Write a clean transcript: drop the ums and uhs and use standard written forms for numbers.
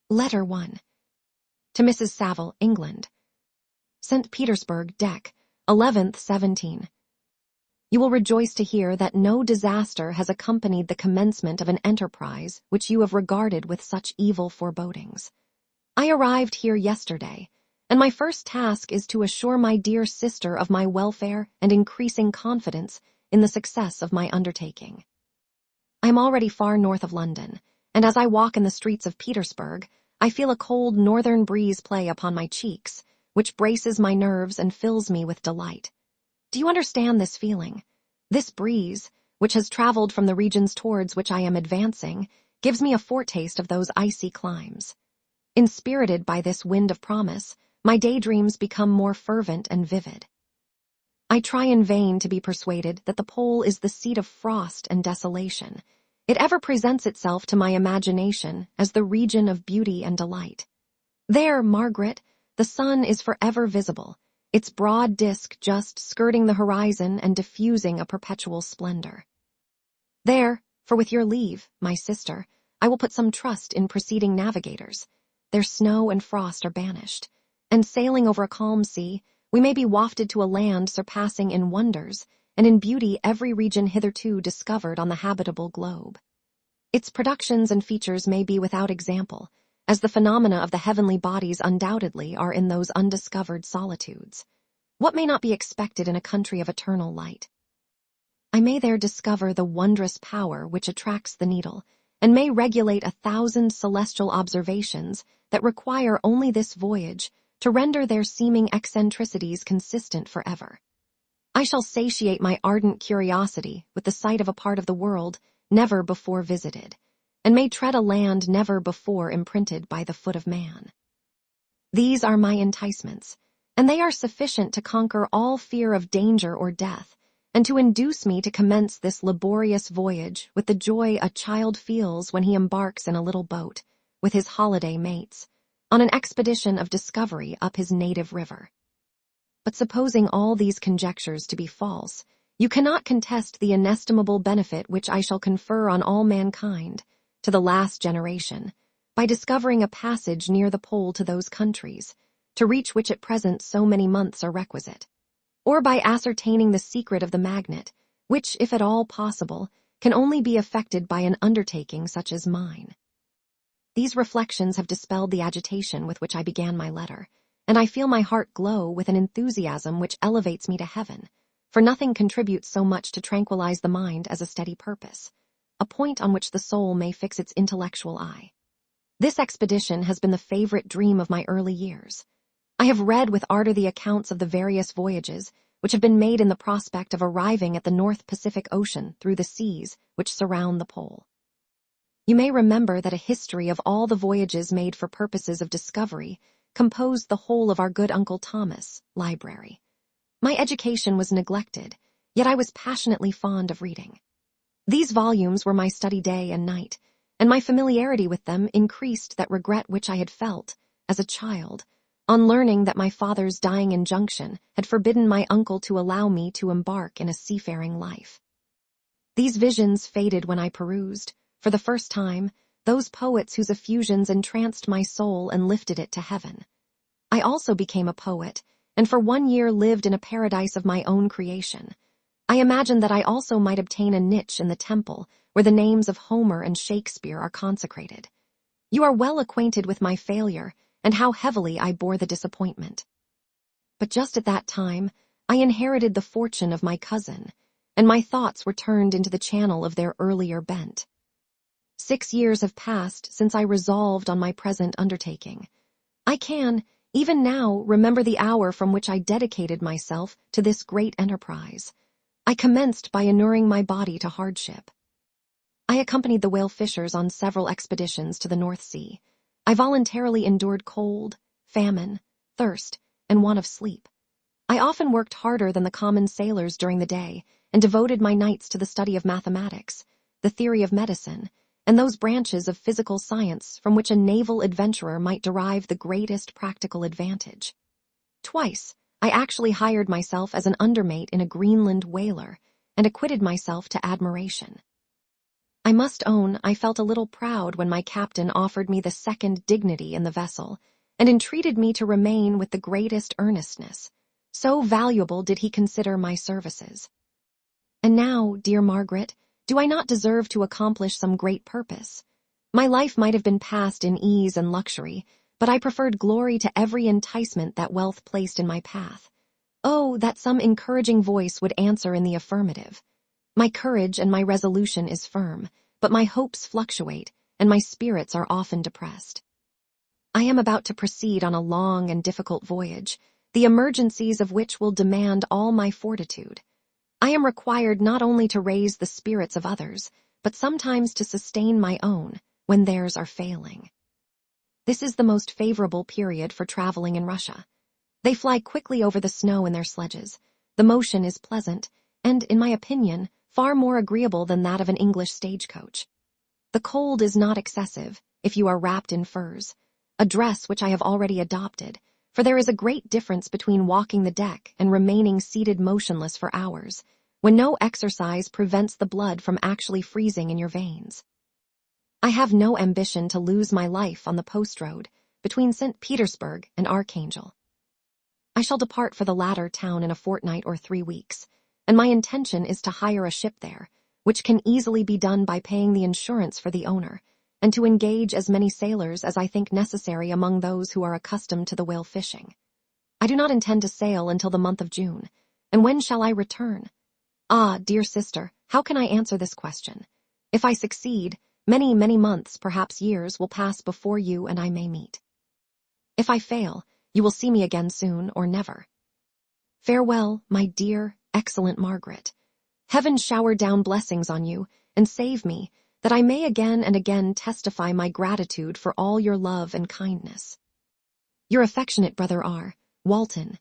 Letter 1. To Mrs. Saville, England. St. Petersburg, Dec. 11th, 17. You will rejoice to hear that no disaster has accompanied the commencement of an enterprise which you have regarded with such evil forebodings. I arrived here yesterday, and my first task is to assure my dear sister of my welfare and increasing confidence in the success of my undertaking. I am already far north of London, and as I walk in the streets of Petersburg, I feel a cold northern breeze play upon my cheeks, which braces my nerves and fills me with delight. Do you understand this feeling? This breeze, which has traveled from the regions towards which I am advancing, gives me a foretaste of those icy climes. Inspirited by this wind of promise, my daydreams become more fervent and vivid. I try in vain to be persuaded that the pole is the seat of frost and desolation. It ever presents itself to my imagination as the region of beauty and delight. There, Margaret, the sun is forever visible, its broad disk just skirting the horizon and diffusing a perpetual splendor. There, for with your leave, my sister, I will put some trust in preceding navigators. Their snow and frost are banished, and sailing over a calm sea, we may be wafted to a land surpassing in wonders and in beauty every region hitherto discovered on the habitable globe. Its productions and features may be without example, as the phenomena of the heavenly bodies undoubtedly are in those undiscovered solitudes. What may not be expected in a country of eternal light? I may there discover the wondrous power which attracts the needle, and may regulate 1,000 celestial observations that require only this voyage to render their seeming eccentricities consistent forever. I shall satiate my ardent curiosity with the sight of a part of the world never before visited, and may tread a land never before imprinted by the foot of man. These are my enticements, and they are sufficient to conquer all fear of danger or death, and to induce me to commence this laborious voyage with the joy a child feels when he embarks in a little boat, with his holiday mates, on an expedition of discovery up his native river. But supposing all these conjectures to be false, you cannot contest the inestimable benefit which I shall confer on all mankind, to the last generation, by discovering a passage near the pole to those countries, to reach which at present so many months are requisite, or by ascertaining the secret of the magnet, which, if at all possible, can only be effected by an undertaking such as mine. These reflections have dispelled the agitation with which I began my letter, and I feel my heart glow with an enthusiasm which elevates me to heaven, for nothing contributes so much to tranquilize the mind as a steady purpose, a point on which the soul may fix its intellectual eye. This expedition has been the favorite dream of my early years. I have read with ardor the accounts of the various voyages which have been made in the prospect of arriving at the North Pacific Ocean through the seas which surround the pole. You may remember that a history of all the voyages made for purposes of discovery composed the whole of our good Uncle Thomas' library. My education was neglected, yet I was passionately fond of reading. These volumes were my study day and night, and my familiarity with them increased that regret which I had felt, as a child, on learning that my father's dying injunction had forbidden my uncle to allow me to embark in a seafaring life. These visions faded when I perused, for the first time, those poets whose effusions entranced my soul and lifted it to heaven. I also became a poet, and for 1 year lived in a paradise of my own creation. I imagined that I also might obtain a niche in the temple where the names of Homer and Shakespeare are consecrated. You are well acquainted with my failure and how heavily I bore the disappointment. But just at that time, I inherited the fortune of my cousin, and my thoughts were turned into the channel of their earlier bent. 6 years have passed since I resolved on my present undertaking. I can, even now, remember the hour from which I dedicated myself to this great enterprise. I commenced by inuring my body to hardship. I accompanied the whale fishers on several expeditions to the North Sea. I voluntarily endured cold, famine, thirst, and want of sleep. I often worked harder than the common sailors during the day, and devoted my nights to the study of mathematics, the theory of medicine, and those branches of physical science from which a naval adventurer might derive the greatest practical advantage. Twice, I actually hired myself as an undermate in a Greenland whaler, and acquitted myself to admiration. I must own I felt a little proud when my captain offered me the second dignity in the vessel, and entreated me to remain with the greatest earnestness. So valuable did he consider my services. And now, dear Margaret, do I not deserve to accomplish some great purpose? My life might have been passed in ease and luxury, but I preferred glory to every enticement that wealth placed in my path. Oh, that some encouraging voice would answer in the affirmative. My courage and my resolution is firm, but my hopes fluctuate, and my spirits are often depressed. I am about to proceed on a long and difficult voyage, the emergencies of which will demand all my fortitude. I am required not only to raise the spirits of others, but sometimes to sustain my own when theirs are failing. This is the most favorable period for traveling in Russia. They fly quickly over the snow in their sledges. The motion is pleasant, and, in my opinion, far more agreeable than that of an English stagecoach. The cold is not excessive, if you are wrapped in furs, a dress which I have already adopted, for there is a great difference between walking the deck and remaining seated motionless for hours, when no exercise prevents the blood from actually freezing in your veins. I have no ambition to lose my life on the post road between St. Petersburg and Archangel. I shall depart for the latter town in a fortnight or 3 weeks, and my intention is to hire a ship there, which can easily be done by paying the insurance for the owner, and to engage as many sailors as I think necessary among those who are accustomed to the whale fishing. I do not intend to sail until the month of June, and when shall I return? Ah, dear sister, how can I answer this question? If I succeed, many, many months, perhaps years, will pass before you and I may meet. If I fail, you will see me again soon or never. Farewell, my dear, excellent Margaret. Heaven shower down blessings on you, and save me, that I may again and again testify my gratitude for all your love and kindness. Your affectionate brother R. Walton,